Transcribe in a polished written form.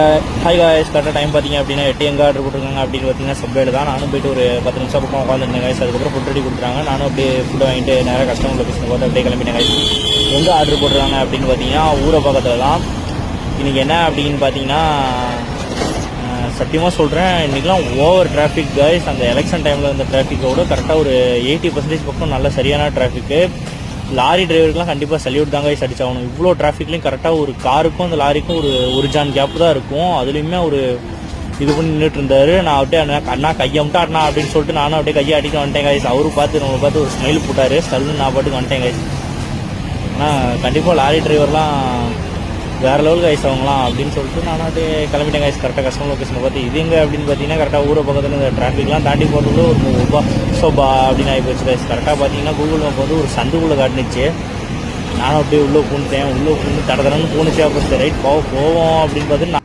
Hi guys, கரெக்டாக time பார்த்தீங்க அப்படின்னா 8 எங்கே ஆர்டர் போட்டிருக்காங்க அப்படின்னு பார்த்தீங்கன்னா சப்வேல தான். நானும் போய்ட்டு ஒரு 10 நிமிஷம் பக்கம் உட்காந்துருந்தேன் காய்ஸ். அதுக்கப்புறம் ஃபுட் ரெடி கொடுத்துறாங்க. நானும் அப்படியே ஃபுட்டை வாங்கிட்டு நேராக கஸ்டமர் லொகேஷன் பார்த்து அப்படியே கிளம்பிட்டேன் காய்ஸ். எங்கே ஆர்டர் போட்டுருக்காங்க அப்படின்னு பார்த்தீங்கன்னா ஊரை பக்கத்தில் தான். இன்றைக்கி என்ன அப்படின்னு பார்த்தீங்கன்னா சத்தியமாக சொல்கிறேன், இன்றைக்கெலாம் ஓவர் டிராஃபிக் காய்ஸ். அந்த எலெக்ஷன் டைமில் இந்த டிராஃபிக்கோட கரெக்டாக ஒரு 80% பக்கம் நல்ல சரியான டிராஃபிக்கு. லாரி டிரைவருக்குலாம் கண்டிப்பாக சல்யூட் தாங்க காய்ஸ் அடிச்சாகணும். இவ்வளோ டிராஃபிக்லையும் கரெக்டாக ஒரு காருக்கும் அந்த லாரிக்கும் ஒரு ஜான் கேப் தான் இருக்கும். அதுலேயுமே ஒரு இது பண்ணி நின்றுட்டு இருந்தார். நான் அப்படியே அண்ணா கையை மட்டும் அண்ணா அப்படின்னு சொல்லிட்டு நானும் அப்படியே கையை அடிக்க வந்துட்டேன் காய்ஸ். அவரு பார்த்து நம்ம பார்த்து ஒரு ஸ்மைல் போட்டார். சல்லுன்னு நான் பாட்டுக்கு வந்துட்டேன் காய்ஸ். ஆனால் கண்டிப்பாக லாரி டிரைவர்லாம் வேறு லெவலுக்கு காய்ஸ் அவங்களாம் அப்படின்னு சொல்லிட்டு நானும் அப்படியே கிளம்பிட்டேன் காய்ஸ். கரெக்டாக கஸ்டமர் லொகேஷனை பார்த்து இது எங்கே அப்படின்னு பார்த்தீங்கன்னா கரெக்டாக ஊரை பக்கத்தில் இந்த டிராஃபிக்லாம் தாண்டி போகிறதுக்குள்ள ஒரு சோபா அப்படின்னு ஆகி போச்சு காய்ஸ். கரெக்டாக பார்த்தீங்கன்னா கூகுள் மேப் வந்து ஒரு சந்துக்குள்ளே காட்டுனுச்சு. நானும் அப்படியே உள்ளே பூந்துட்டேன். உள்ளே பூந்து தடன்னு பூந்துச்சு. அப்புறம் ரைட் போவோம் அப்படின்னு பார்த்து